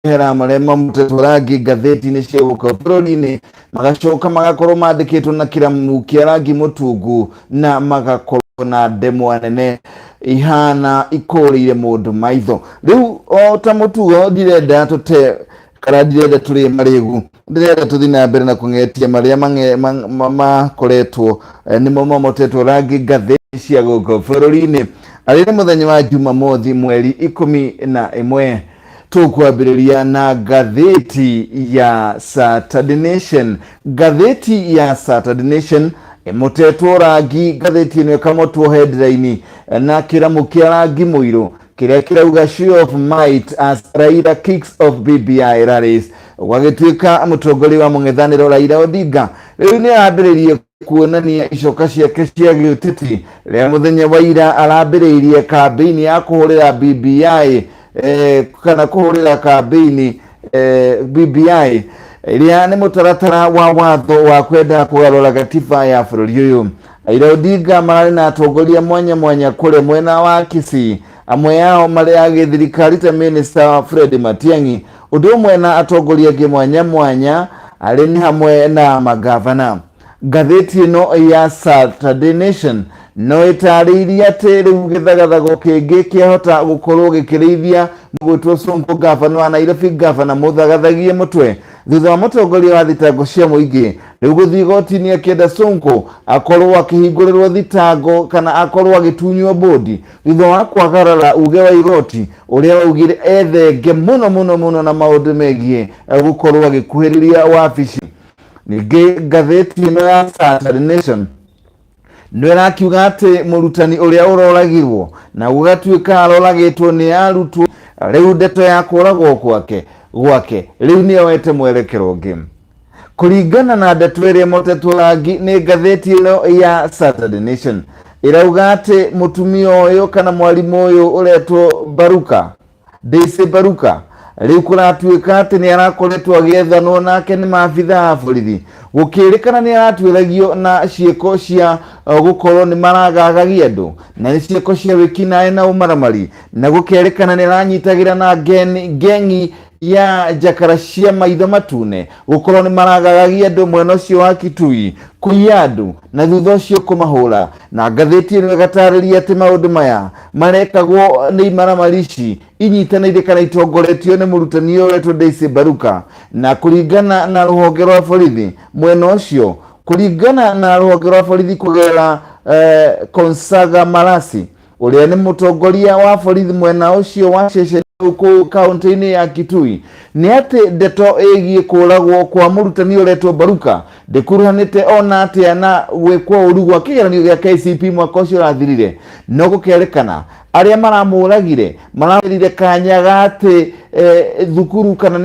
hera marema mutetoragi gatheti ni cia guka bururi-ini magacoka magakorwo mandikitwo na kiramu kia rangi mutungu na magakorwo na ndemwa nene ihana ikurire mundu maitho. Riu o ta mutugo ndirenda tute kana ndirenda turi marigu, ndirenda tuthi na mbere na kungetia maria makoretwo nimo momotetwo rangi gatheti cia guka bururi-ini. Ari ni muthenya wa Jumamothi mweri 11 tukwambiriria na gatheti ya Saturday Nation. Gatheti ya Saturday Nation mutetwo rangi gatheti ino kamotwo headline na kiramu kia rangi muiru kiria kirauga show of might as Raila kicks off BBI rallies. Gwagituika mutongoria wa mung'ethaniro Raila Odinga riu ni arambiririe kuonania icoka ciake cia giuteti ria muthenya wa ira arambiririe kampeni ya kuhurira BBI kana kuhurira kampeni BBI iria ni mutaratara wa watho wa kwenda kugarura gatiba ya bururi uyu. Raila Odinga marari na atongoria mwanya kure mwena wa Kisii, amwe yao mari agithirikari ta Minister Fred Matiang'i, undu umwe na atongoria angi mwanya ari ni hamwe na magavana. Gatheti ino ya Saturday Nation no itariria ati riu githagathago kingi kiahota gukorwo gikirithia mugutwo Sonko gavana wa Nairobi gavana muthagathagie mutwe thutha wa mutongoria wa thitango cia muingi riu guthii gotini akienda Sonko akorwo akihingurirwo thitango kana akorwo agitunywo bodi thutha wa kwagarara uge wa igoti uria waugire ethenge muno na maundu megie gukorwo agikuhiriria wabici. Ningi gatheti ino ya Saturday Nation nwera kiuga ati murutani uria uroragirwo na gugatuika aroragitwo ni arutwo riu ndeto ya kuragwo gwake riu ni oete mwerekero ungi. Kuringana na ndeto iria motetwo rangi ni gatheti ino ya Saturday Nation irauga ati mutumia uyu kana mwalimu uyu uretwo Baruka riu kuratuika ati ni arakoretwo agiethanwo nake ni maabitha a borithi gukirikana ni aratwiragio na cieko cia gukorwo ni maragagagia andu na ni cieko cia wikinae na umaramari na gukirikana ni aranyitagira na gengi ya jakara cia maitho matune gukorwo ni maragagagia andu mwena ucio wa Kitui kuiya andu na thutha ucio kumahura. Na gatheti ino igatariria ati maundu maya marekagwo ni imaramarici inyitanire kana itongoretio ni murutani uretwo Baruka. Na kuringana na ruhonge rwa borithi mwena ucio, kuringana na ruhonge rwa borithi kugera Konsaga Marasi uria ni mutongoria wa borithi mwena ucio wa ceceni ku kaunti-ini ya Kitui, ni ati ndeto igie kuragwo kwa murutani uretwo Baruka ndikuruhanite ona atia na gwikwo uru gwa kigeranio gia KCP mwaka ucio rathirire. No gukerekana aria maramuragire maramirire kanya gati thukuru kana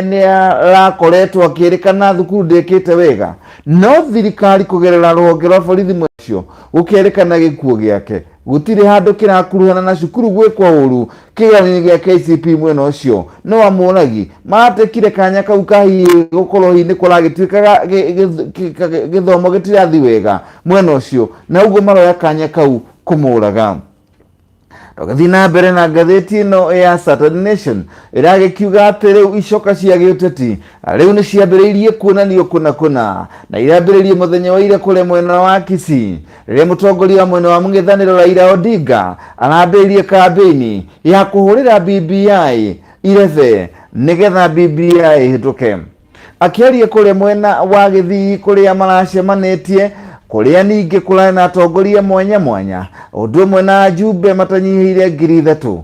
ni arakoretwo akirikana thukuru ndikite wega, no thirikari kugerera ruhonge rwa borithi mwecio gukerekana gikuo giake gutire handu kirakuruhana na cukuru gwikwa uru kigeranio gia KCP mwena ucio no amuragi matekire kanya kau kahi gukorwo hi ni kuragituikaga githomo gitirathi wega mwena ucio na uguo maroya kanya kau kumuraga. Tugathi na mbere na gatheti ino ya Saturday Nation iragikiuga ati riu icoka cia giuteti riu ni ciambiriirie kuonanio kuna na irambiriirie muthenya wa ira kure mwena wa Kisii riria mutongoria wa mwena wa mung'ethaniro Raila Odinga arambiriirie kampeni ya kuhurira BBI irethe nigetha BBI hituke. Akiaria kure mwena wa Githii kuria maracemanitie kuria ningi kurana na atongoria mwanya undu umwe na ajumbe matanyihire 3,000.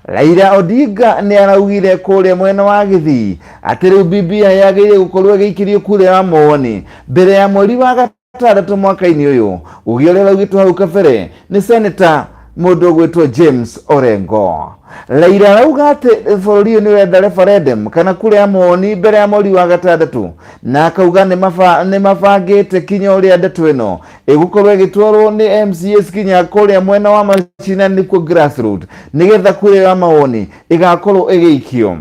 Raila Odinga ni araugire kuria mwena wa Githii ati riu BBI yagiire gukorwo igikirio kure ya mawoni mbere ya mweri wa gatandatũ mwaka-ini uyu. Ugiore raugitwo hau kabere ni Senator mundu gwitwo James Orengo. Raila arauga ati bururi uyu ni urenda referendum kana kure ya mawoni mbere ya mweri wa gatandatũ, na akauga ni mabangite kinya uria ndeto ino igukorwo igitwarwo ni MCAs kinya kuria mwena wa macinani ku grassroots nigetha kure ya mawoni igakorwo igiikio.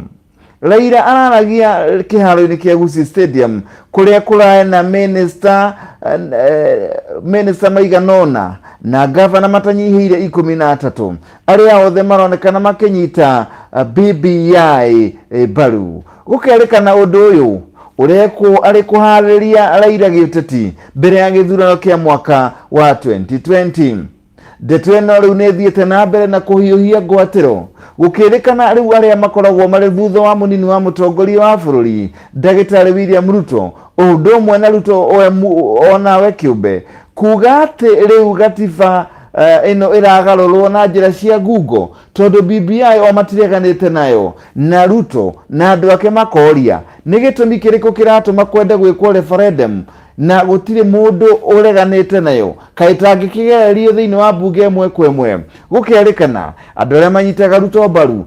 Raila araragia kiharo-ini kia Gusii Stadium kuria kurae na Minister minista maiganona na gavana matanyihiire 13 aria othe maronekana makinyita BBI baru gukerekana undu uyu ureko ari kuhariria Raila giteti mbere ya githurano kia mwaka wa 2020. Ndeto ino riu nithiete na mbere na kuhiuhia ngwatiro gukirekana riu aria makoragwo mari thutha wa munini wa mutongoria wa bururi Ndagitari William Ruto undu mwe na Ruto onawe kiumbe kuga ati riu gatiba ino iragarorwo na njira cia Google tondu BBI o matireganite nayo na Ruto na andu ake makoria ni gitumi kiriko kiratuma kwenda gwikwo referendum na gutire mundu ureganite nayo kaitangikigererio thiini wa bunge imwe kwa imwe gukerekana andu aria manyitaga Ruto mbaru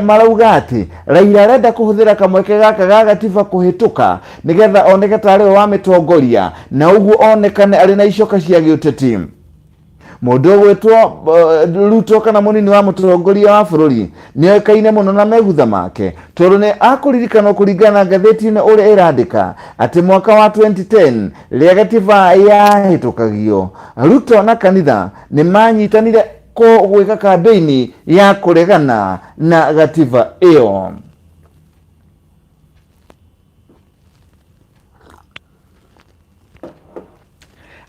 marauga ati Raila arenda kuhuthira kamweke gaka ga gatiba kuhituka nigetha oneke tari wa mitongoria na uguo onekane ari na icoka cia giuteti. Mundu gwetwo Ruto kana munini wa mutongoria wa bururi ni oikaine muno na megutha make tondu ni akuririkana kuringana ngatheti ino uria irandika ati mwaka wa 2010 ria gatiba yahitukagio Ruto na kanitha ni manyitanire gwika kampeini ya kuregana na gatiba iyo.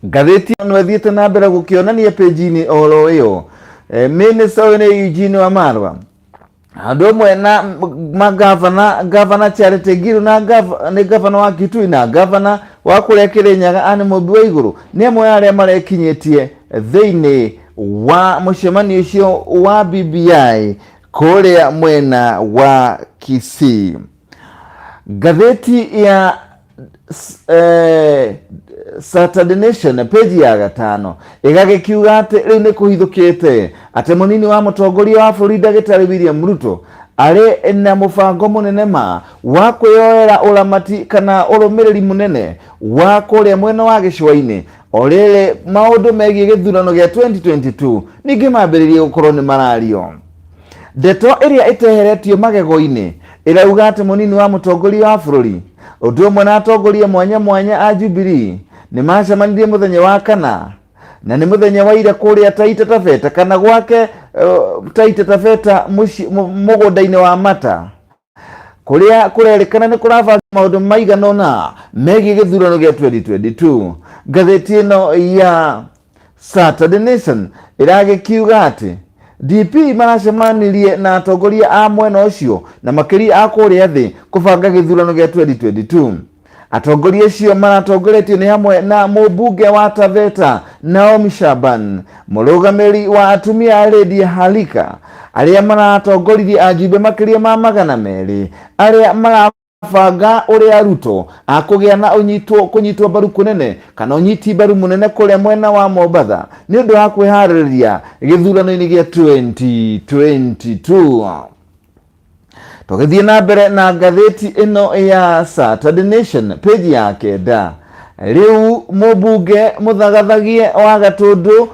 Ngatheti no ethiete na mbere gukionania page-ini oro iyo minister ni Eugene Wamalwa andu amwe na gavana Charity Ngilu na gavana wa Kitui na gavana wa kuria Kirinyaga ani Mumbi wa iguru ni amwe aria marekinyitie thiini wa mucemanio ucio wa BBI kuria mwena wa Kisii. Ngatheti ya Saturday Nation page ya 5 igagikiuga ati riu ni kuhithukite ati munini wa mutongoria wa bururi Ndagitari William Ruto ari na mubango munene ma wa kuyoera uramati kana urumiriri munene wa kuria mwena wa gicwaini orere maundu megie githurano gia 2022 ningi mambiririe gukorwo ni marario. Ndeto iria iteheretio magego-ini irauga ati munini wa mutongoria wa bururi undu umwe na atongoria mwanya a Jubilee ni macemanirie muthenya wa kana na ni muthenya wa ira kuria Taita Taveta kana gwake Taita Taveta mugunda-ini wa Mata kuria kurerekana ni kurabanga maundu maiganona megie githurano gia 2022. Ngatheti ino ya Saturday Nation iragikiuga ati DP maracemanirie na atongoria a mwena ucio na makiria a kuria thi kubanga githurano gia 2022. Atongoria cio maratongoretio ni hamwe na mubunge wa Taveta Naomi Shaban, murugamiri wa atumia Lady Halika, aria maratongoririe ajumbe makiria ma 200 aria marabanga uria Ruto akugia na kunyitwo mbaru kunene kana unyiti mbaru munene kuria mwena wa Mombatha ni undu wa kwihariria githurano-ini gia 2022. Tugithie na mbere na ngatheti ino ya Saturday Nation page ya 9 riu mubunge muthagathagie wa Gatundu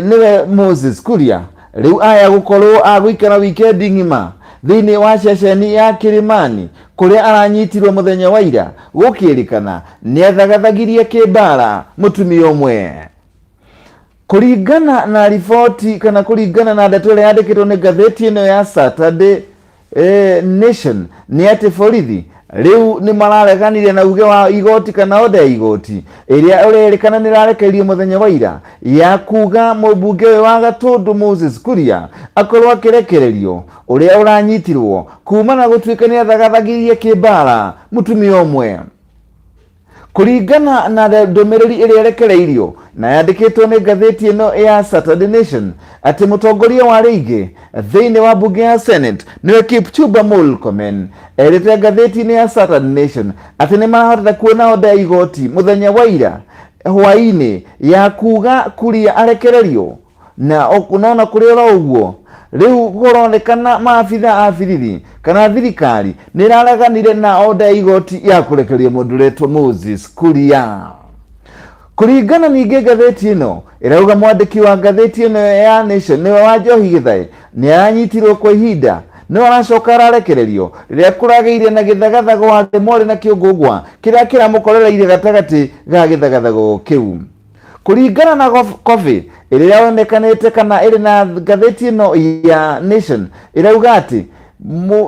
niwe Moses Kuria riu aya gukorwo aguikara weekend ngima thiini wa ceceni ya Kilimani kuria aranyitirwo muthenya wa ira gukirikana ni athagathagirie kibara mutumia umwe. Kuringana na ripoti kana kuringana na ndeto iria yandikitwo ni ngatheti ino ya Saturday Nation ni ati borithi riu ni marareganirie na uge wa igoti kana oda igoti iria urerekana ni rarekerio muthenya wa ira ya kuga mubunge wa Gatundu Moses Kuria akorwo akirekererio uria uranyitirwo kumana gutuika ni athagathagirie kibara mutumia umwe. Kuringana na ndomereri iria rekereirio na yandikitwo ni ngatheti ino ya Saturday Nation ati mutongoria wa Reige thiini wa bunge ya Senate niwe Kipchumba Murkomen erite ngatheti-ini ya Saturday Nation ati ni marahota kuona oda igoti muthenya wa ira hwaini ya kuga Kuria arekererio na okunaona kuria uguo riu kuronekana maabitha a birithi kana thirikari ni rareganire na oda igoti ya kurekeria mundu retwo Moses Kuria. Kuringana ningi ngatheti ino irauga mwandiki wa ngatheti ino ya Nation niwe Wanjohi Githai ni anyitirwo kwa ihinda no aracoka ararekererio riria kurageire na githagathago wa Demore na Kiungugwa kiria kiramukorereire gatagati ga githagathago kiu. Kuringana na kofi ĩrĩa yaonekanĩte kana ĩrĩ na ngathĩti ĩno ya Nation ĩrauga atĩ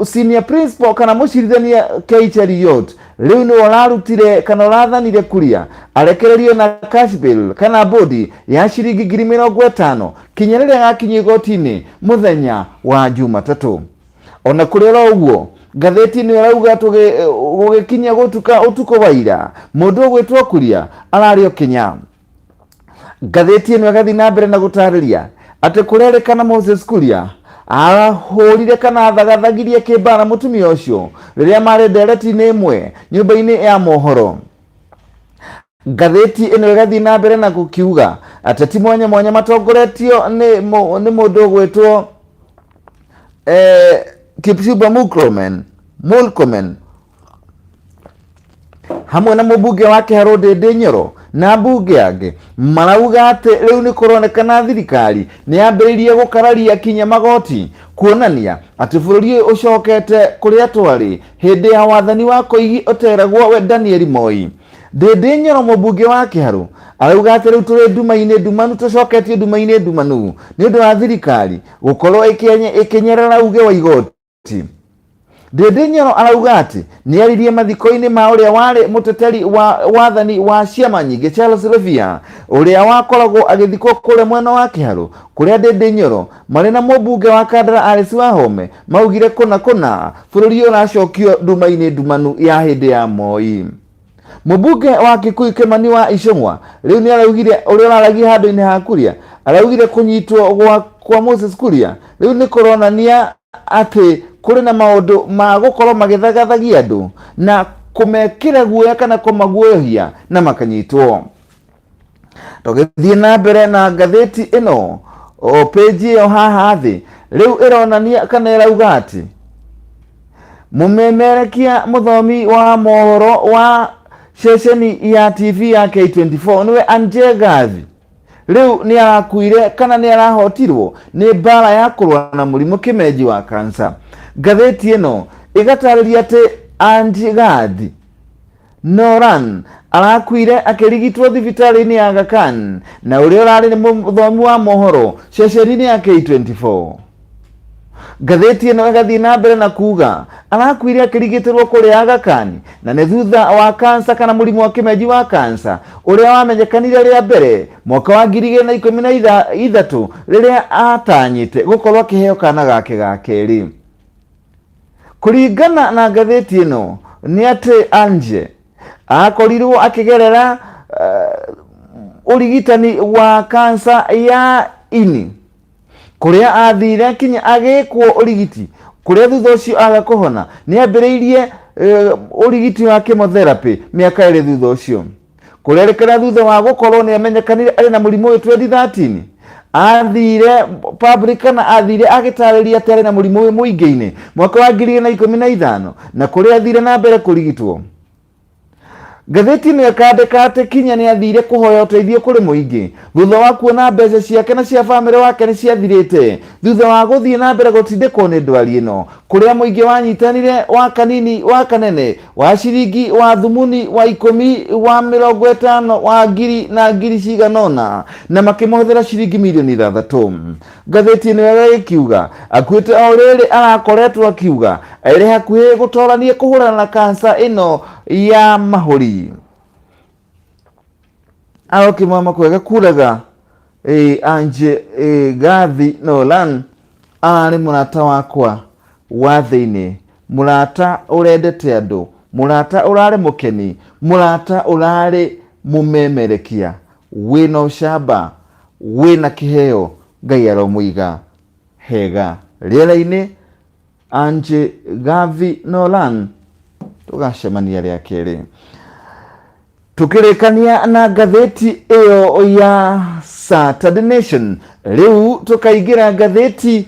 senior principal kana mũcirithania Keriot rĩu nĩ ũrarutire kana ũrathanire Kuria arekererio na cash bill kana bodi ya ciringi 50,000 kinya rĩrĩa agakinyio igoti-inĩ mũthenya wa Jumatatũ. Ona kũrĩ ro ũguo ngathĩti nĩ ĩrauga gũgĩkinya gũtuka ũtukũ wa ira mũndũ ũgwĩtwo Kuria ararĩ o Kenya. Ngathĩti ĩno ĩgathiĩ na mbere na gũtarĩria atĩ kũrerĩkana Moses Kuria ahũrire kana athagathagirie kĩmbara mũtumia ũcio rĩrĩa marĩ ndereti-inĩ ĩmwe nyũmba-inĩ ya mohoro. Ngathĩti ĩno ĩgathiĩ na mbere na gũkiuga ateti mwanya mwanya matongoretio nĩ mũndũ ũgwĩtwo Kipchumba Murkomen hamwe na mũmbunge wake Harũndĩ Nyoro na mbunge angĩ marauga atĩ rĩu nĩ kũronekana thirikari nĩ yambĩrĩirie gũkararia kinya magoti kuonania atĩ bũrũri ũcokete kũrĩa twarĩ hĩndĩ ya wathani wa Koigi ũteragwo Daniel Moi. Ndĩndĩ Nyoro mũmbunge wa Kĩharũ arauga atĩ rĩu tũrĩ nduma-inĩ ndumanu, tũcoketio nduma-inĩ ndumanu nĩ ũndũ wa thirikari gũkorwo ĩkĩnyerera uge wa igoti. Ndĩndĩ Nyoro arauga atĩ nĩ aririe mathiko-inĩ ma ũrĩa warĩ mũteteri wa wathani wa ciama nyingĩ Charles Revia ũrĩa wakoragwo agĩthikwo kũrĩa mwena wa Kĩharũ, kũrĩa Ndĩndĩ Nyoro marĩ na mũmbunge wa Kandara Alice Wahome maugire kũna bũrũri ũracokio nduma-inĩ ndumanu ya hĩndĩ ya Moi. Mũmbunge wa Kikuyu Kĩmani wa Icũng'wa rĩu nĩ araugire ũrĩa ũraragia handũ-inĩ ha Kuria araugire kũnyitwo kwa Moses Kuria rĩu nĩ kũronania atĩ kũrĩ na maũndũ ma gũkorwo magĩthagathagia andũ na kũmekĩra guoya kana kũmaguoyohia na makanyitwo. Tũgĩthiĩ na mbere na ngathĩti ĩno page ĩyo haha thĩ rĩu ĩronania kana ĩrauga atĩ mũmemerekia mũthomi wa mohoro wa ceceni ya TV ya K24 nĩwe Anje Gathi rĩu nĩ arakuire kana nĩ arahotirwo nĩ mbara ya kũrũa na mũrimũ kĩmenji wa kansa. Ngathĩti ĩno ĩgatarĩria atĩ Anje Gathi Noran arakuire akĩrigitwo thibitarĩ-inĩ ya Aga Khan na ũrĩa ũrarĩ nĩ mũthomi wa mohoro ceceni-inĩ ya K24. Ngathĩti ĩno ĩgathiĩ na mbere na kuga arakuire akĩrigitĩrwo kũrĩa Aga Khan na nĩ thutha wa kansa kana mũrimũ wa kĩmenji wa kansa ũrĩa wamenyekanire rĩa mbere mwaka wa 2013 rĩrĩa atanyĩte gũkorwo akĩheo kana gake ga kerĩ. Kũringana na ngathĩti ĩno nĩ atĩ Anje akorirwo akĩgerera ũrigitani wa kansa ya ini kũrĩa athire kinya agĩkwo ũrigiti kũrĩa thutha ũcio aga kũhona nĩ ambĩrĩirie ũrigiti wa chemotherapy mĩaka ĩrĩ thutha ũcio kũrerĩkana thutha wa gũkorwo nĩ amenyekanire arĩ na mũrimũ ũyũ 2013 athire public kana athire agĩtarĩria atĩ arĩ na mũrimũ ũyũ mũingĩ-inĩ mwaka wa 2015 na kũrĩa athire na mbere kũrigitwo. Ngathĩti nĩ ĩkandĩka atĩ kinya nĩ athire kũhoya ũteithio kũrĩ mũingĩ thutha wa kuona mbeca ciake na cia bamĩrĩ wake nĩ ciathirĩte thutha wa gũthiĩ na mbere gũtindĩkwo nĩ ndwari ĩno kũrĩa mũingĩ wanyitanire wa kanini wa kanene wa ciringi wa thumuni wa 10 wa 50 wa ngiri na ngiri ciganona na makĩmũhũthĩra ciringi milioni 3. Ngathĩti ĩno ĩkiuga akuĩte o rĩrĩ arakoretwo akiuga arĩ hakuhĩ gũtorania kũhũrana na kansa ĩno ya mahũri. Arokimama kwega kuraga Anje Gathi Nolan arĩ mũrata wakwa wa thĩinĩ, mũrata ũrendete andũ, mũrata ũrarĩ mũkeni, mũrata ũrarĩ mũmemerekia, wĩna ũcamba, wĩna kĩheo, Ngai aromũiga hega rĩera-inĩ. Anje Gathi Nolan tũgacemania rĩa kerĩ. Tukĩrĩkania na ngathĩti ĩyo ya Saturday Nation rĩu tukaingĩra ngathĩti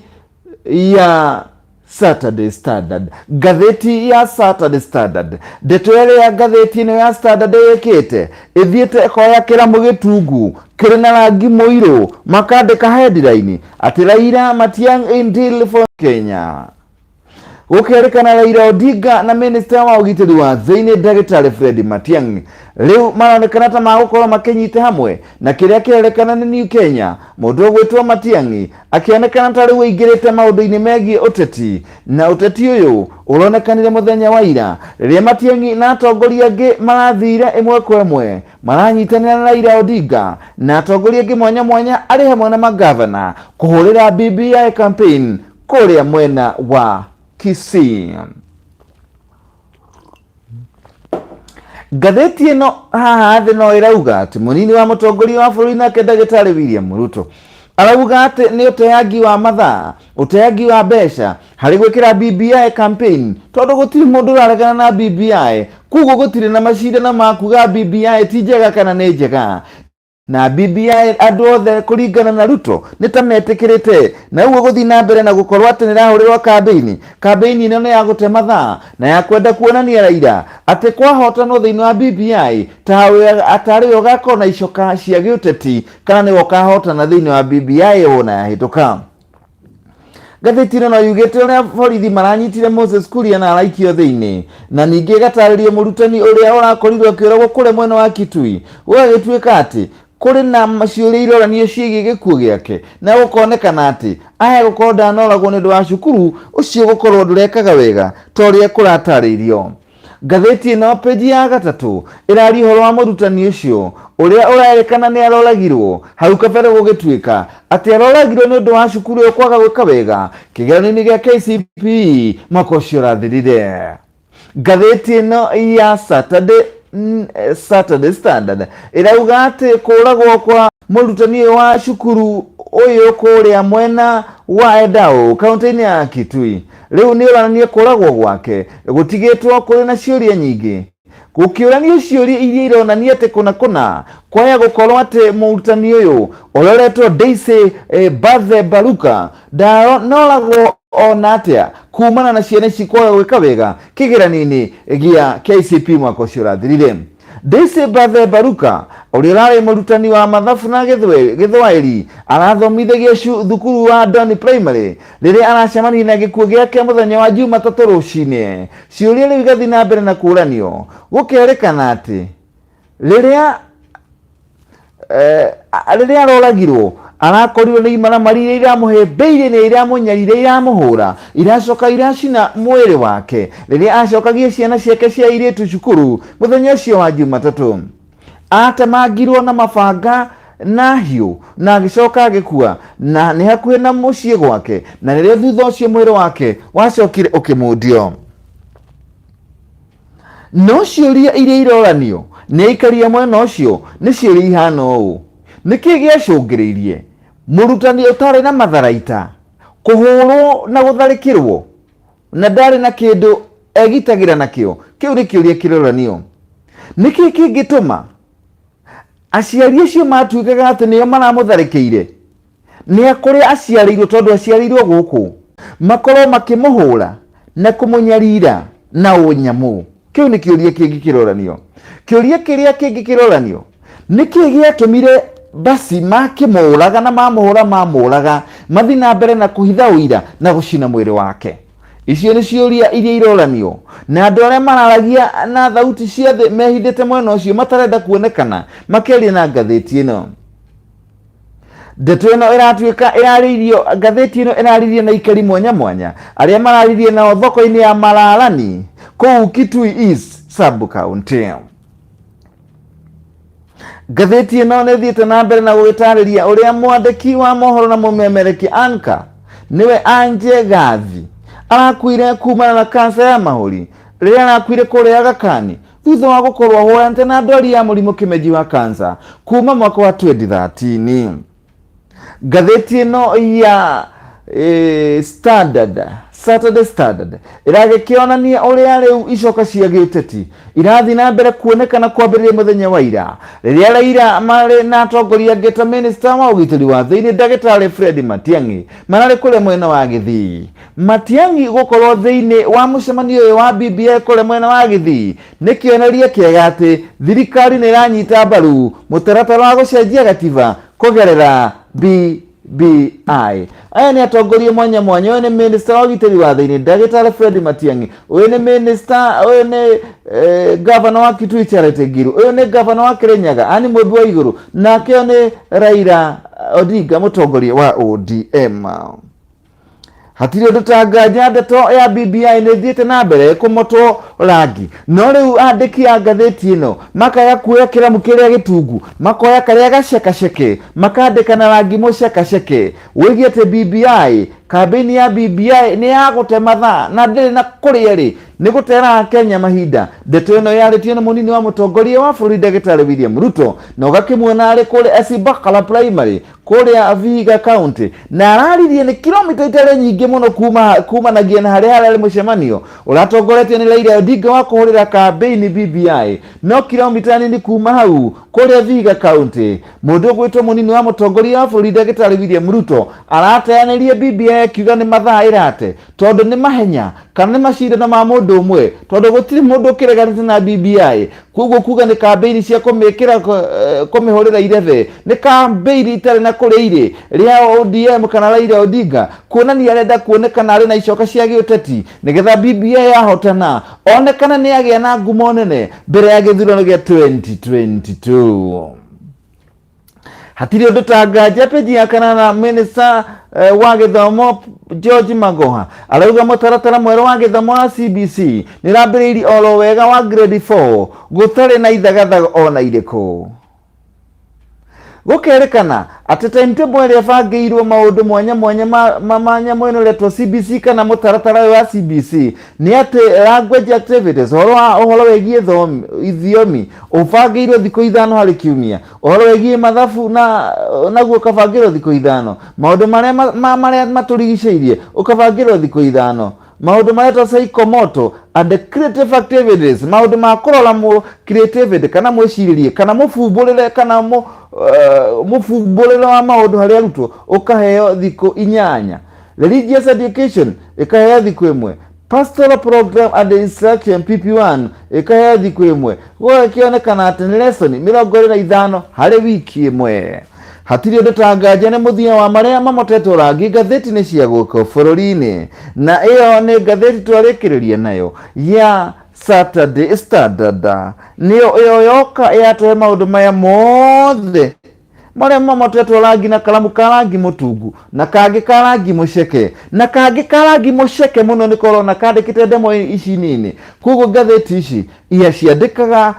ya Saturday Standard. Ngathĩti ya Saturday Standard ndeto ya ngathĩti ĩno ya Standard ĩkĩte ĩthiĩte koya kĩramũ gĩtungu kĩrĩ na rangi mũirũ makandĩka headline atĩ Raila Matiang'i in deal for Kenya. Gukerekana Raila Odinga na minister wa ugitiri wa thiini Dagitari Fred Matiang'i riu maronekana ta magukorwo makinyite hamwe na kiria kierekana ni New Kenya. Mundu ugwitwo Matiang'i akionekana ta riu ingirite maundu-ini megie uteti, na uteti uyu uronekanire muthenya wa ira riria Matiang'i na atongoria angi marathire imwe kwa imwe maranyitanira na Raila Odinga na atongoria angi mwanya mwanya ari hamwe na magavana kuhurira BBI campaign kuria mwena wa Kisii. Gatheti ino haha thi no irauga ati munini wa mutongoria wa bururi nake Dagitari William Ruto arauga ati ni uteangi wa mathaa, uteangi wa mbeca hari gwikira BBI campaign tondu gutiri mundu uraregana na BBI, kuguo gutiri na macindano ma kuga BBI ti njega kana ni njega, na BBI andu othe kuringana na Ruto nitametikirite na uguo guthi na mbere na gukorwo ati nirahurirwa campaign ino ni ya gute mathaa na ya kwenda kuonania Raila ati kwahotanwo thiini wa BBI tawe atari ugakorwo na icoka cia giuteti kana ni ukahotana thiini wa BBI ona yahituka. Gatheti ino no yugite uria borithi maranyitire Moses Kuria na araikio thiini na ningi gataririo murutani uria urakorirwo akiuragwo kure mwena wa Kitui ugagituika ati kuri na maciuria iroranio ciĩgiĩ gĩkuũ gĩake na gũkonekana atĩ aya gũkorwo ndanoragwo nĩ ũndũ wa cukuru ũcio gũkorwo ndũrekaga wega ta ũrĩa kũratarĩirio. Gatheti ĩno peji ya 3 ĩraria ũhoro wa mũrutani ũcio ũrĩa ũraerekana nĩ aroragirwo hau kabere gũgĩtuĩka atĩ aroragirwo nĩ ũndũ wa cukuru ĩyo kwaga gwĩka wega kĩgeranio-inĩ gĩa KCPE mwaka ũcio ũrathirire. Gatheti ĩno ya Saturday Standard irauga ati kuragwo kwa murutani wa cukuru uyu kuria mwena wa Edao kaunti-ini ya Kitui riu ni urananie kuragwo gwake gutigitwo kuri na ciuria nyingi gukiuranio ciuria iria ironania ati kuna kwaya gukorwo ati murutani uyu uroretwo Daisy Bathe Baruka noragwo ona atia kumana na ciana cikwaga gwika wega kigeranio-ini gia KCPE mwaka ucio urathirire. Daisy Bathe Baruka uria urari murutani wa mathabu na githwairi arathomithagia thukuru wa Doni Primary riria aracemania na gikuo giake muthenya wa Jumatatu rucini. Ciuria riu igathi na mbere na kuranio gukerekana ati riria aroragirwo arakorirwo nĩ imaramari iria iramuhĩmbĩirie nĩ iramunyarire iramuhũra iracoka iracina mwĩrĩ wake rĩrĩa acokagia ciana ciake cia airĩtu cukuru mũthenya ũcio wa Jumatatu. Atemangirwo na mabanga na hiũ na agĩcoka agĩkua na nĩ hakuhĩ na mũciĩ gwake na rĩrĩa thutha ũcio mwĩrĩ wake wacokire ũkĩmundio. No ciũria iria iroranio nĩ aikaria mwena ũcio nĩ ciũria ihana ũũ: nĩkĩ gĩacũngĩrĩirie murutani ũtarĩ na matharaita kuhũrwo na gũtharĩkĩrwo na ndarĩ na kĩndũ egitagĩra nakĩo? Kĩu nĩ kĩũria kĩroranio. Nĩkĩ kĩngĩtũma aciari acio matuĩkaga atĩ nĩo maramũtharĩkĩire? Nĩ kũrĩa aciarĩirwo, tondũ aciarĩirwo gũkũ, makorwo makĩmũhũra na kũmũnyarira na ũnyamũ? Kĩu nĩ kĩũria kĩngĩ kĩroranio. Kĩũria kĩrĩa kĩngĩ kĩroranio: nĩkĩ gĩatũmire basi makĩmũraga na mamũraga mathi na mbere na kũhitha ũira na gũcina mwĩrĩ wake? Icio nĩ ciũria iria iroranio, na andũ arĩa mararagia na thauti cia thĩ mehithĩte mwena ũcio matarenda kuonekana makĩaria na ngathĩti ĩno. Ndeto ĩno ĩratuĩka ĩrarĩirio, ngathĩti ĩno ĩrarĩirio na ikari mwanya mwanya arĩa mararĩirie nao thoko-inĩ ya Mararani kũu Kitui East sub-county. Gatheti ĩno nĩ thiĩte na mbere na gũgĩtarĩria ũrĩa mwandĩki wa mohoro na mũmemereki anchor niwe Anje Gathi arakuire kumana na kansa ya mahũri rĩrĩa arakuire kũrĩa Aga Khan thutha wa gũkorwo ahoyante na ndwari ya mũrimũ kĩmeji wa kansa kuma mwaka wa 2013. Gatheti ĩno ya Saturday Standard iragĩkĩonania ũrĩa rĩu icoka cia gĩũteti irathi na mbere kuonekana kwambĩrĩria mũthenya wa ira rĩrĩa Raila marĩ na atongoria angĩ ta minister wa ũgitĩri wa thĩinĩ Dagitari Fred Matiang'i mararĩ kũrĩa mwena wa Gĩthii. Matiang'i gũkorwo thĩinĩ wa mũcemanio ũyũ wa BBI kũrĩa mwena wa Gĩthii nĩ kĩoneria kĩega atĩ thirikari nĩ ĩranyita mbaru mũtaratara wa gũcenjia gatiba kũgerera BBI. aya ni atongoria mwanya mwanya. Uyu ni minister wa ugitiri watho-ini Ndagitari Fred Matiang'i, uyu ni minister, uyu ni governor wa Kitui Charity Ngilu, uyu ni governor wa Kirinyaga ani Muthu wa Iguru, nake uyu ni Raila Odinga mutongoria wa ODM. Hatiri undu tangaja ndeto ya BBI ni thiete na mbere kumotwo rangi, no riu andiki a ngatheti ino makaya kuoya kiramu kiria gitungu, makoya karia gacekaceke, makandika na rangi mucekaceke wigie te BBI. Kambeni ya BBI ni ya gute mathaa na ndiri na kuria ri ni gutera Kenya mahinda. Ndeto ino yaritio ni munini wa mutongoria wa bururi Ndagitari William Ruto, na ugakimuona ari kuri Esibakala Primary kuria Vihiga County, na araririe ni kilomita itare nyingi muno kumanagia na haria ari mucemanio uratongoretio ni Raila Odinga wa kuhurira kambeni BBI, no kilomita nini kuma hau kuria Vihiga County. Mundu gwitwo munini wa mutongoria wa bururi Ndagitari William Ruto arateanirie BBI akiuga ni mathaa irate tondu ni mahenya kana ni macindano ma mundu umwe, tondu gutiri mundu kireganite na BBI. Kuguo kuga ni kambeni cia kumikira kumihurira ireve, ni kambeni itari na kureire ria ODM kana Raila Odinga kuonania arenda kuonekana ari na icoka cia giuteti nigetha BBI yahotana onekana ni agia na ngumo nene mbere ya githurano gia 2022. Hatiri undu tangaja peji ya kanana minister wa githomo George Magoha arauga mutaratara mweru wa githomo wa CBC nirambiriiri oro wega wa grade 4 gutari na ithagathaga ona iriku. Gukerekana ati timetable iria bangiirwo maundu mwanya mwanya manya mweno letwo CBC kana mutaratara wa CBC ni ati language activities ohoro wegie ithiomi ubangirwo thikũ 5 hari kiumia, ohoro wegie mathabu naguo ukabangirwo thikũ 5, maundu maria maturigiceirie ukabangirwo thikũ 5, maundu maretwo psychomotor and creative activities, maundu ma kurora mu creativity kana mwiciririe kana mufumburire kana mufumburire wa maundu haria arutwo ukaheo thikũ 8. Religious education ikaheo thikũ 1, pastoral program and instruction PP1 ikaheo thikũ 1, gukionekana ati ni lesson 25 hari wiki 1. Hatiri undu tangaja ni muthia wa maria mamotetwo rangi ngatheti ni cia guko bururi-ini, na iyo ni ngatheti twarikiriria nayo ya Saturday Standard. Niyo iyo yoka yatwe maundu maya mothe maria mamotetwo rangi na kalamu ka rangi mutungu na kangi ka rangi muceke na kangi ka rangi muceke muno ni korona kandikite ndemo ici nini. Kuguo ngatheti ici ia ciandikaga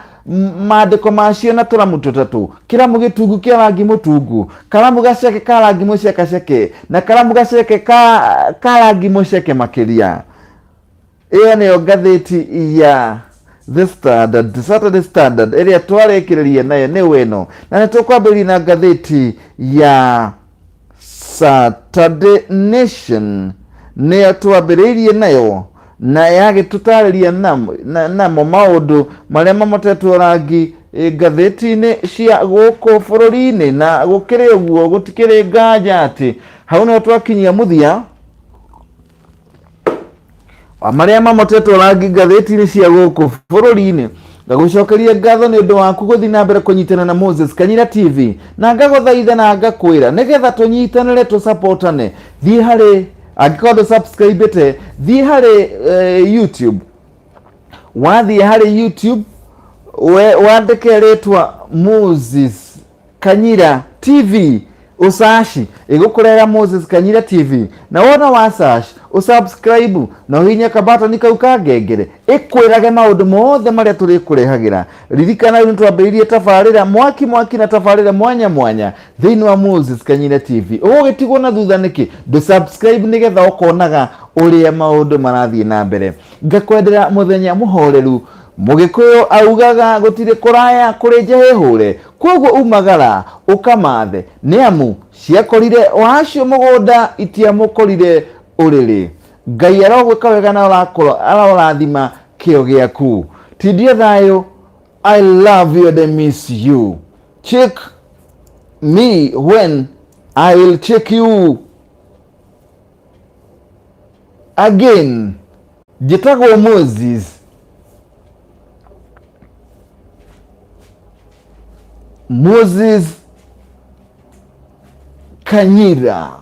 maandiko macio na turamu tutatu, kiramu gitungu kia rangi mutungu, karamu gaceke ka rangi mucekaceke na karamu gaceke ka rangi muceke makiria. Iyo niyo ngatheti ya The Standard, Saturday Standard iria twarekiririe nayo ni weno, na nitukwambĩrĩria na ngatheti ya Saturday Nation niyo twambĩrĩirie nayo na yagĩtũtarĩria namo maũndũ marĩa mamotetwo rangi ngatheti-inĩ cia gũkũ bũrũri-inĩ, na gũkĩrĩ ũguo gũtikĩrĩ nganja atĩ hau nĩho twakinyia mũthia marĩa mamotetwo rangi ngatheti-inĩ cia gũkũ bũrũri-inĩ. Ngagucokeria ngatho nĩ ũndũ waku gũthiĩ na mbere kũnyitana na Moses Kanyira TV, na ngagũthaitha na ngakwĩra nĩgetha tũnyitanĩre tũsupportane, thiĩ harĩ angĩkorwo subscribe thiĩ harĩ YouTube, wathiĩ harĩ YouTube wandĩke rĩtwa Moses Kanyira TV usashi igũkũrehera Moses Kanyira TV, na wona wa search usubscribe na uhinya kabatoni kau ka ngengere ikwirage maundu mothe maria turikũrehagĩra. Ririkana rĩu twambĩrĩirie tabarĩra mwaki na tabarĩra mwanya thĩinĩ wa Moses Kanyira TV. Ũgũgĩtigwo na thutha nĩkĩ? Ndũ-subscribe nĩgetha ũkonaga ũrĩa maũndũ marathiĩ na mbere. Ngakwendera mũthenya mũhoreru. Mũgĩkũyũ augaga gũtirĩ kũraya kũrĩ njahĩhũre, koguo umagara ũkamathe nĩamu ciakorire wacio mũgũnda itiamũkorire ũrĩrĩ. Ngai arogwĩka wega na arorathima kĩo gĩaku. Tindie thayũ. I love you and I miss you. Check me when I will check you again. Njĩtagwo Moses Kanyira.